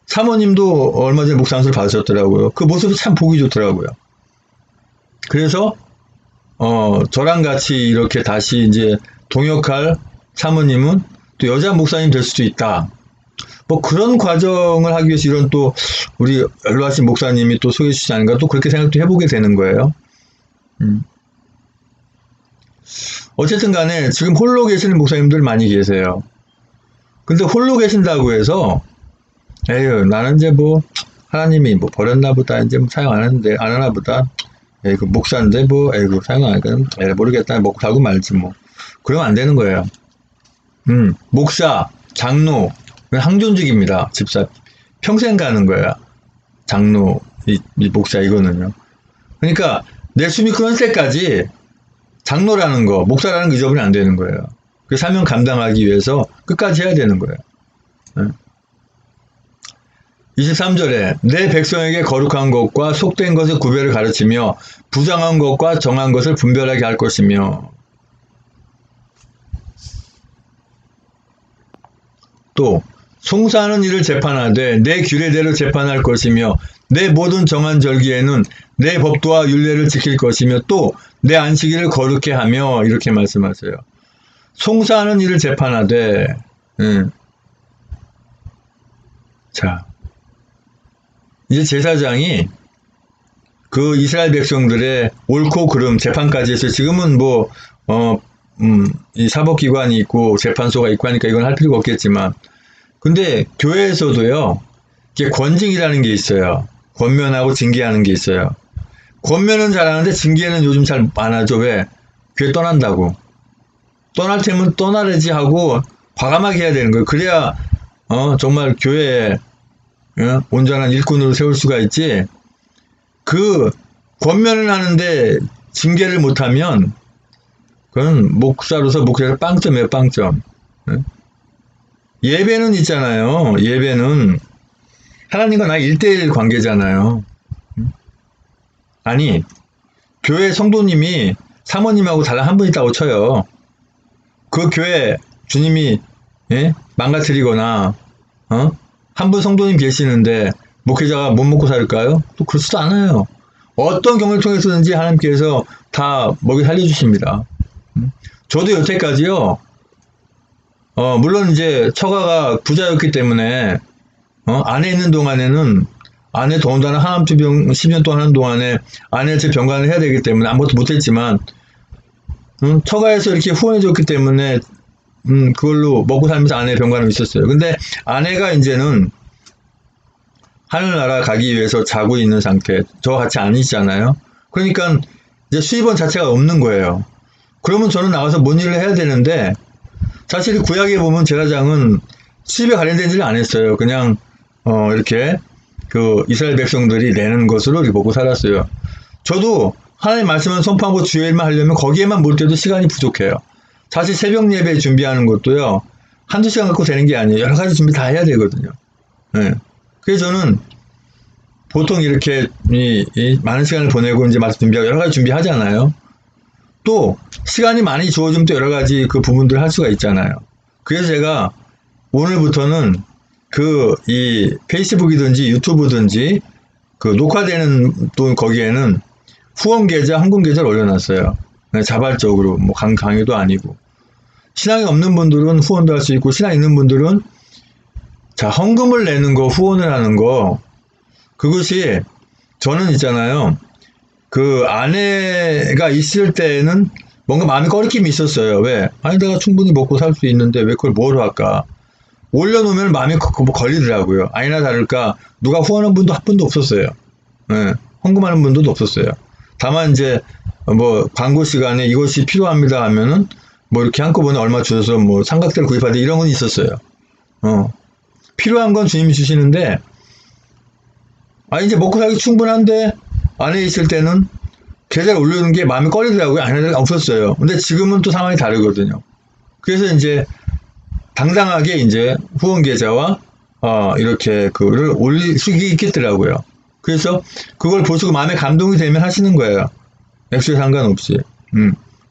사모님도 얼마 전에 목사안수를 받으셨더라고요. 그 모습이 참 보기 좋더라고요. 그래서 저랑 같이 이렇게 다시 이제 동역할 사모님은 또 여자 목사님 될 수도 있다. 뭐 그런 과정을 하기 위해서 이런 또 우리 연로하신 목사님이 또 소개해 주시지 않은가 또 그렇게 생각도 해보게 되는 거예요. 어쨌든 간에 지금 홀로 계시는 목사님들 많이 계세요. 근데 홀로 계신다고 해서 에휴 나는 이제 뭐 하나님이 뭐 버렸나 보다 이제 뭐 사용 안 하나 보다 에이 그 목사인데 뭐 에이 그 사용 안 하니까 모르겠다 먹고 살고 말지 뭐 그러면 안 되는 거예요. 목사 장로 항존직입니다. 집사 평생 가는 거야. 장로 이 목사 이거는요. 그러니까 내 숨이 끊을 때까지 장로라는 거 목사라는 거 잊어버리면 안 되는 거예요. 그 사명 감당하기 위해서 끝까지 해야 되는 거예요. 23절에 내 백성에게 거룩한 것과 속된 것의 구별을 가르치며 부정한 것과 정한 것을 분별하게 할 것이며 또 송사하는 일을 재판하되 내 규례대로 재판할 것이며 내 모든 정한 절기에는 내 법도와 율례를 지킬 것이며 또 내 안식일을 거룩해 하며 이렇게 말씀하세요. 송사하는 일을 재판하되 자 이제 제사장이 그 이스라엘 백성들의 옳고 그름 재판까지 해서 지금은 뭐 이 사법기관이 있고 재판소가 있고 하니까 이건 할 필요가 없겠지만 근데 교회에서도요 이게 권징이라는 게 있어요. 권면하고 징계하는 게 있어요. 권면은 잘하는데 징계는 요즘 잘 안 하죠. 왜? 교회 떠난다고. 떠날 테면 떠나야지 하고 과감하게 해야 되는 거예요. 그래야 정말 교회에 온전한 일꾼으로 세울 수가 있지. 그 권면을 하는데 징계를 못하면 그건 목사로서 목회에서 빵점이에요. 빵점. 예배는 있잖아요. 예배는 하나님과 나의 1대1 관계잖아요. 아니, 교회 성도님이 사모님하고 달랑 한 분 있다고 쳐요. 그 교회 주님이 망가뜨리거나 한 분 성도님 계시는데 목회자가 못 먹고 살까요? 또 그렇지도 않아요. 어떤 경우를 통해서든지 하나님께서 다 먹이 살려주십니다. 저도 여태까지요. 물론 이제 처가가 부자였기 때문에 안에 있는 동안에는 아내 더군다나 항암투병 10년 동안 하는 동안에 아내 제 병간을 해야 되기 때문에 아무것도 못했지만 처가에서 이렇게 후원해줬기 때문에 그걸로 먹고 살면서 아내 병간을 있었어요. 근데 아내가 이제는 하늘나라 가기 위해서 자고 있는 상태, 저와 같이 아니잖아요. 그러니까 이제 수입원 자체가 없는 거예요. 그러면 저는 나가서 뭔 일을 해야 되는데 사실 구약에 보면 제사장은 수입에 관련된 일을 안 했어요. 그냥 이렇게 그 이스라엘 백성들이 내는 것으로 이렇게 먹고 살았어요. 저도 하나님 말씀을 선포하고 주의 일만 하려면 거기에만 몰 때도 시간이 부족해요. 사실 새벽 예배 준비하는 것도요. 한두 시간 갖고 되는 게 아니에요. 여러 가지 준비 다 해야 되거든요. 네. 그래서 저는 보통 이렇게 많은 시간을 보내고 이제 말씀 준비하고 여러 가지 준비하잖아요. 또 시간이 많이 주어지면 또 여러 가지 그 부분들을 할 수가 있잖아요. 그래서 제가 오늘부터는 이 페이스북이든지 유튜브든지 그 녹화되는 또 거기에는 후원 계좌, 헌금 계좌를 올려놨어요. 자발적으로 뭐 강의도 아니고 신앙이 없는 분들은 후원도 할 수 있고 신앙 있는 분들은 자 헌금을 내는 거 후원을 하는 거 그것이 저는 있잖아요. 그 아내가 있을 때에는 뭔가 마음이 꺼리낌이 있었어요. 왜? 아니 내가 충분히 먹고 살 수 있는데 왜 그걸 뭐로 할까? 올려놓으면 마음이 걸리더라고요. 아니나 다를까 누가 후원한 분도 한 분도 없었어요. 네, 헌금하는 분도 없었어요. 다만 이제 뭐 광고 시간에 이것이 필요합니다 하면은 뭐 이렇게 한꺼번에 얼마 주셔서 뭐 삼각대를 구입하듯 이런 건 있었어요. 필요한 건 주님이 주시는데 이제 먹고 살기 충분한데 안에 있을 때는 계좌를 올려놓는 게 마음이 꺼리더라고요. 아니나 없었어요. 근데 지금은 또 상황이 다르거든요. 그래서 이제 당당하게 이제 후원 계좌와 이렇게 그를 올릴 수 있겠더라고요. 그래서 그걸 보시고 마음에 감동이 되면 하시는 거예요. 액수에 상관없이.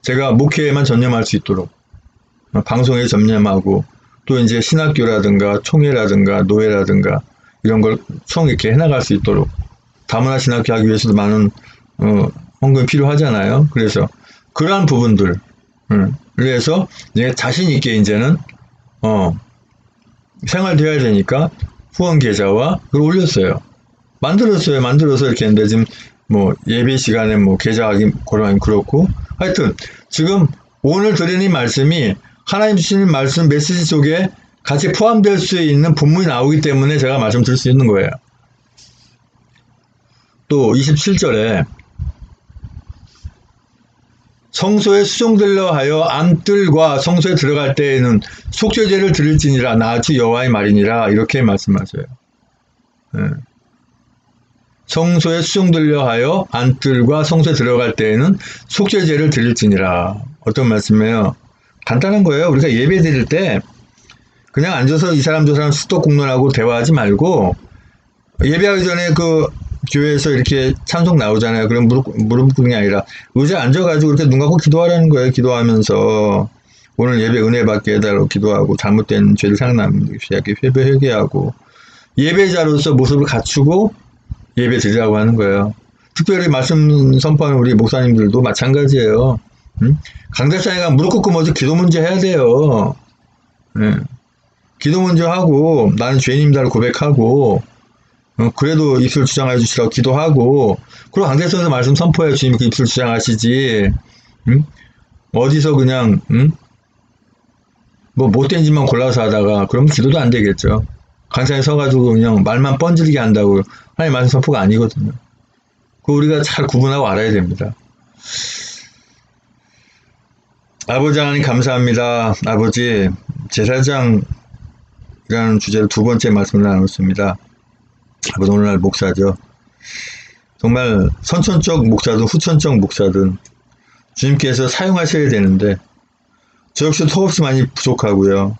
제가 목회에만 전념할 수 있도록 방송에 전념하고 또 이제 신학교라든가 총회라든가 노회라든가 이런 걸 총 이렇게 해나갈 수 있도록 다문화 신학교 하기 위해서도 많은 헌금이 필요하잖아요. 그래서 그러한 부분들 그래서 이제 자신 있게 이제는 생활되어야 되니까 후원 계좌와 그걸 올렸어요. 만들어서 이렇게 했는데 지금 뭐 예배 시간에 뭐 계좌하기 고르긴 그렇고 하여튼 지금 오늘 드리는 말씀이 하나님 주시는 말씀 메시지 속에 같이 포함될 수 있는 본문이 나오기 때문에 제가 말씀드릴 수 있는 거예요. 또 27절에 성소에 수종들려 하여 안뜰과 성소에 들어갈 때에는 속죄제를 드릴지니라 나 주 여호와의 말이니라 이렇게 말씀하셔요. 네. 성소에 수종들려 하여 안뜰과 성소에 들어갈 때에는 속죄제를 드릴지니라. 어떤 말씀이에요? 간단한 거예요. 우리가 예배 드릴 때 그냥 앉아서 이 사람 저 사람 수도공론하고 대화하지 말고 예배하기 전에 그 교회에서 이렇게 찬송 나오잖아요. 그럼 무릎 꿇는 게 아니라 의자에 앉아가지고 이렇게 눈 감고 기도하라는 거예요. 기도하면서 오늘 예배 은혜 받게 해달라고 기도하고 잘못된 죄를 생각나면 회개하고 예배자로서 모습을 갖추고 예배 드리라고 하는 거예요. 특별히 말씀 선포하는 우리 목사님들도 마찬가지예요. 강대상이가 무릎 꿇고 먼저 기도 문제 해야 돼요. 네. 기도 먼저 하고 나는 죄인입니다를 고백하고 그래도 입술 주장해 주시라고 기도하고 그리고 강대상에서 말씀 선포해 주시면 그 입술 주장하시지 어디서 그냥 뭐 못된 짓만 골라서 하다가 그러면 기도도 안 되겠죠. 강산에 서가지고 그냥 말만 뻔질게 한다고 하나님 말씀 선포가 아니거든요. 그거 우리가 잘 구분하고 알아야 됩니다. 아버지 하나님 감사합니다. 아버지 제사장이라는 주제로 두 번째 말씀을 나눴습니다. 아버지 오늘날 목사죠. 정말 선천적 목사든 후천적 목사든 주님께서 사용하셔야 되는데 저 역시 턱없이 많이 부족하고요.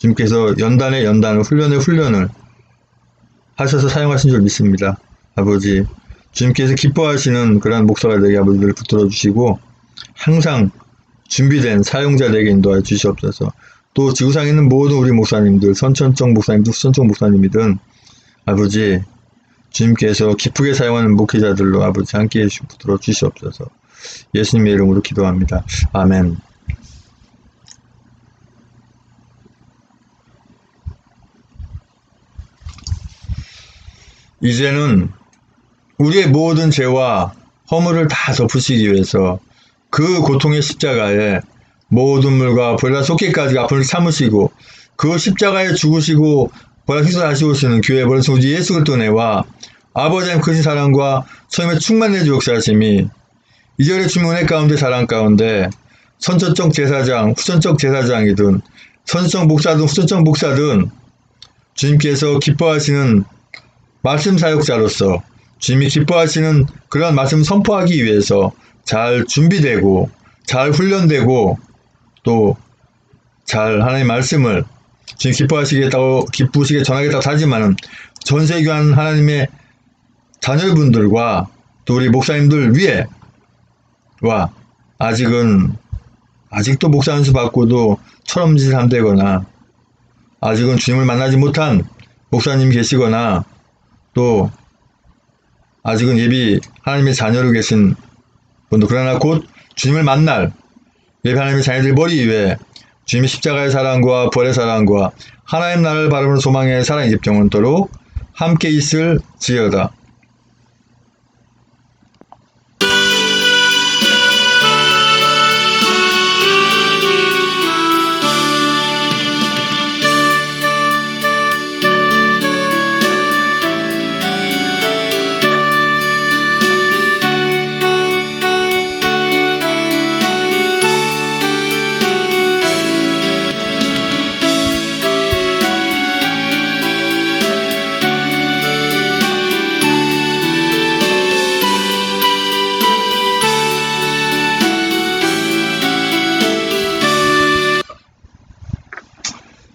주님께서 연단에 연단을, 훈련에 훈련을 하셔서 사용하신 줄 믿습니다. 아버지, 주님께서 기뻐하시는 그러한 목사가 되게 아버지를 붙들어 주시고 항상 준비된 사용자 되게 인도하여 주시옵소서. 또 지구상에 있는 모든 우리 목사님들, 선천적 목사님들, 후천적 목사님이든 아버지, 주님께서 기쁘게 사용하는 목회자들로 아버지 함께해 붙들어 주시옵소서. 예수님의 이름으로 기도합니다. 아멘. 이제는 우리의 모든 죄와 허물을 다 덮으시기 위해서 그 고통의 십자가에 모든 물과 보혈과 속기까지 아픔을 참으시고 그 십자가에 죽으시고 보혈 희생하시고 오시는 교회 버릇 우리 예수 그리스도 은혜와 아버지 하나님 크신 사랑과 성령의 충만내 주 역사하심이 이전의 주님 은혜 가운데 사랑 가운데 선천적 제사장, 후천적 제사장이든 선천적 목사든 후천적 목사든 주님께서 기뻐하시는 말씀 사역자로서 주님이 기뻐하시는 그런 말씀 선포하기 위해서 잘 준비되고 잘 훈련되고 또 잘 하나님의 말씀을 주님 기뻐하시겠다고 기쁘시게 전하겠다고 하지만은 전세교한 하나님의 자녀분들과 또 우리 목사님들 위에와 아직도 목사 연수 받고도 철없는 짓을 한다거나 아직은 주님을 만나지 못한 목사님이 계시거나 또 아직은 예비 하나님의 자녀로 계신 분도 그러나 곧 주님을 만날 예비 하나님의 자녀들 머리 위에 주님의 십자가의 사랑과 벌의 사랑과 하나님 나라를 바라보는 소망의 사랑의 집 영원토록 함께 있을 지어다.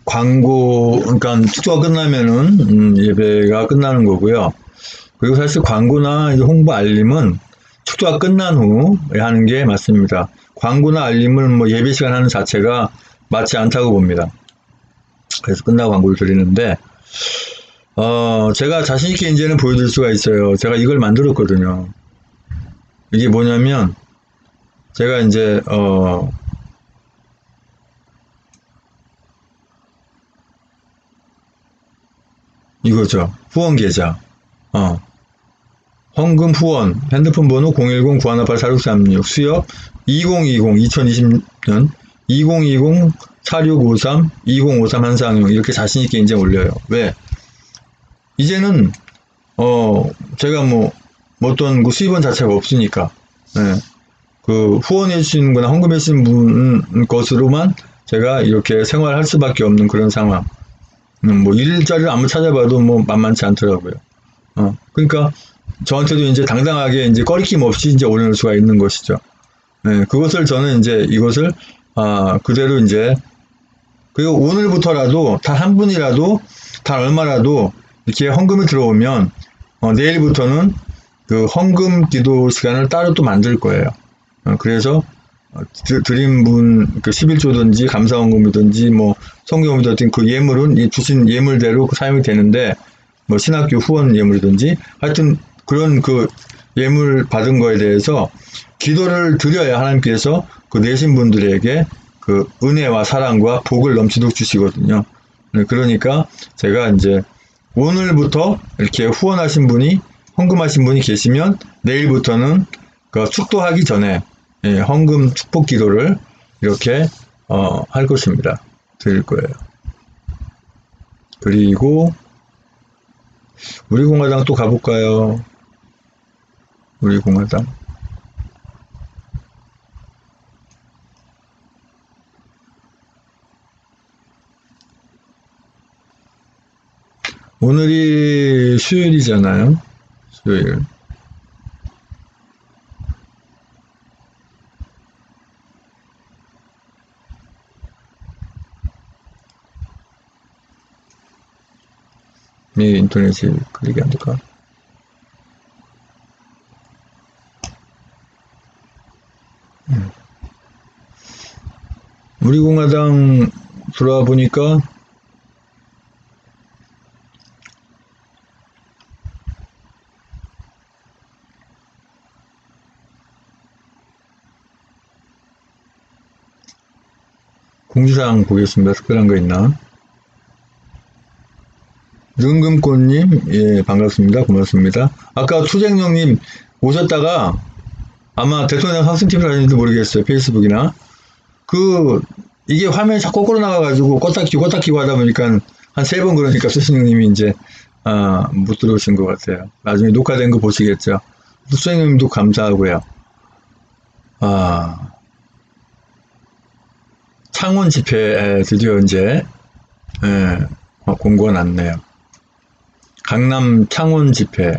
광고, 그러니까 축도가 끝나면은 예배가 끝나는 거고요. 그리고 사실 광고나 홍보 알림은 축도가 끝난 후에 하는 게 맞습니다. 광고나 알림을 뭐 예배 시간 하는 자체가 맞지 않다고 봅니다. 그래서 끝나고 광고를 드리는데, 제가 자신있게 이제는 보여드릴 수가 있어요. 제가 이걸 만들었거든요. 이게 뭐냐면, 제가 이제, 이거죠. 후원 계좌. 헌금 후원, 핸드폰 번호 010-9158-4636, 수협 2020년 2023 한상용 이렇게 자신있게 이제 올려요. 왜? 이제는, 제가 뭐 어떤 그 수입원 자체가 없으니까, 예. 그 후원해주시는 거나 헌금해주시는 분 것으로만 제가 이렇게 생활할 수밖에 없는 그런 상황. 뭐 일자리를 아무리 찾아봐도 뭐 만만치 않더라고요. 그러니까 저한테도 이제 당당하게 이제 꺼리낌 없이 이제 올려놓을 수가 있는 것이죠. 네, 그것을 저는 이제 이것을 그대로 이제 그리고 오늘부터라도 단 한 분이라도 단 얼마라도 이렇게 헌금이 들어오면 내일부터는 그 헌금 기도 시간을 따로 또 만들 거예요. 그래서 드린 분, 그 11조든지 감사헌금이든지 뭐 성경이든지 그 예물은 이 주신 예물대로 사용이 되는데 뭐 신학교 후원 예물이든지 하여튼 그런 그 예물 받은 거에 대해서 기도를 드려야 하나님께서 그 내신 분들에게 그 은혜와 사랑과 복을 넘치도록 주시거든요. 그러니까 제가 이제 오늘부터 이렇게 후원하신 분이 헌금하신 분이 계시면 내일부터는 그 축도하기 전에 헌금 축복 기도를 이렇게 할 것입니다. 드릴 거예요. 그리고 우리 공화당 또 가볼까요? 우리 공화당. 오늘이 수요일이잖아요. 수요일. 인터넷이 클릭이 안 될까? 우리 공화당 들어와 보니까 공지사항 보겠습니다. 특별한 거 있나? 능금꽃님, 예, 반갑습니다. 고맙습니다. 아까 투쟁령님 오셨다가 아마 대통령 학생TV를 하는지도 모르겠어요. 페이스북이나. 이게 화면이 자꾸 거꾸로 나가가지고 껐다 키고 하다 보니까 한 3번 그러니까 수신님이 이제, 못 들어오신 것 같아요. 나중에 녹화된 거 보시겠죠. 수신님도 감사하고요. 창원 집회 드디어 이제, 공고가 났네요. 강남 창원 집회.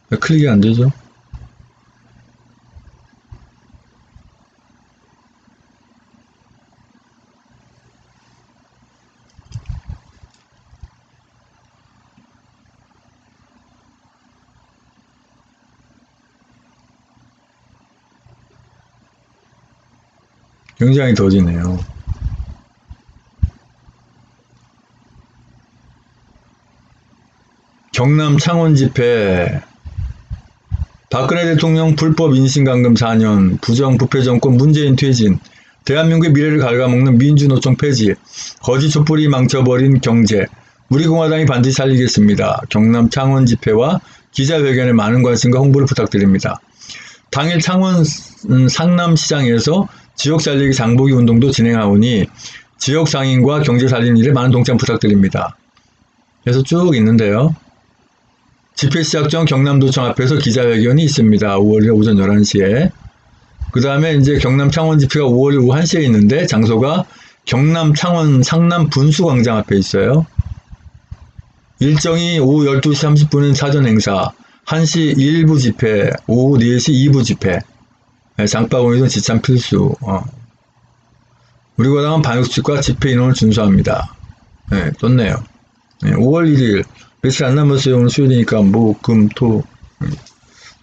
왜 클릭이 안 되죠? 굉장히 더디네요. 경남 창원 집회. 박근혜 대통령 불법 인신감금 4년, 부정부패 정권 문재인 퇴진, 대한민국의 미래를 갉아먹는 민주노총 폐지, 거짓 촛불이 망쳐버린 경제, 우리 공화당이 반드시 살리겠습니다. 경남 창원 집회와 기자회견에 많은 관심과 홍보를 부탁드립니다. 당일 창원 상남시장에서 지역 살리기 장보기 운동도 진행하오니 지역 상인과 경제 살리는 일에 많은 동참 부탁드립니다. 그래서 쭉 있는데요. 집회 시작 전 경남도청 앞에서 기자회견이 있습니다. 5월 오전 11시에. 그 다음에 이제 경남 창원 집회가 5월 오후 1시에 있는데 장소가 경남 창원 상남 분수광장 앞에 있어요. 일정이 오후 12시 30분은 사전 행사, 1시 1부 집회, 오후 4시 2부 집회. 장바구니도 지참 필수. 우리 공화당은 방역수칙과 집회 인원을 준수합니다. 네, 좋네요. 5월 1일 며칠 안 남았어요. 오늘 수요일이니까 목, 금, 토.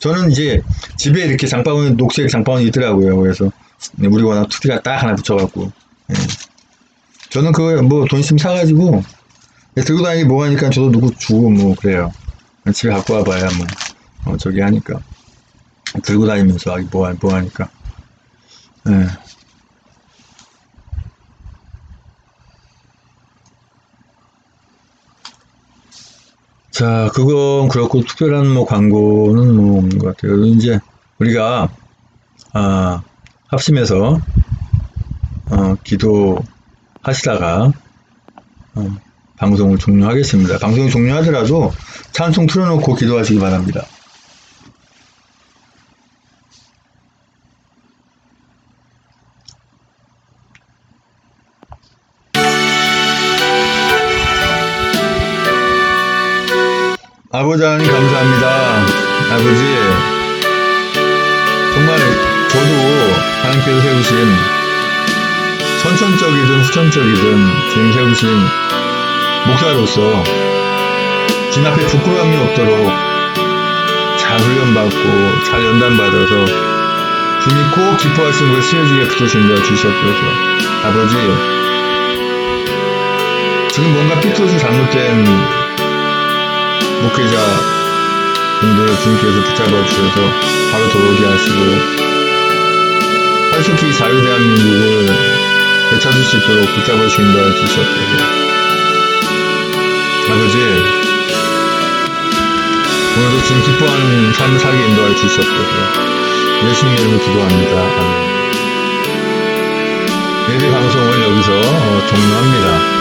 저는 이제 집에 이렇게 장바구니, 녹색 장바구니 있더라고요. 그래서 우리 공화당 투기가 딱 하나 붙여갖고. 저는 그거 뭐 돈 있으면 사가지고 들고 다니기 뭐 하니까 저도 누구 주고 뭐 그래요. 집에 갖고 와봐야 뭐 저기 하니까 들고 다니면서 뭐 하니까. 자, 그건 그렇고 특별한 뭐 광고는 뭐 없는 것 같아요. 이제 우리가 합심해서 기도하시다가 방송을 종료하겠습니다. 방송이 종료하더라도 찬송 틀어놓고 기도하시기 바랍니다. 아버지 하나님 감사합니다. 아버지 정말 저도 하나님께서 세우신 선천적이든 후천적이든 지금 세우신 목사로서 진 앞에 부끄러움이 없도록 잘 훈련받고 잘 연단받아서 주님 꼭 기뻐하신 곳에 쓰여지게 그도신다 주시옵소서. 아버지 지금 뭔가 삐뚤어진 잘못된 목회자 분들을 주님께서 붙잡아 주셔서 바로 돌아오게 하시고 한속히 자유대한민국을 되찾을 수 있도록 붙잡아 주신다 주시옵소서. 아버지 오늘도 지금 기뻐하는 삶을 살게 인도하여 주시옵소서. 예수님 이름으로 기도합니다. 아멘. 예배 방송은 여기서 종료합니다.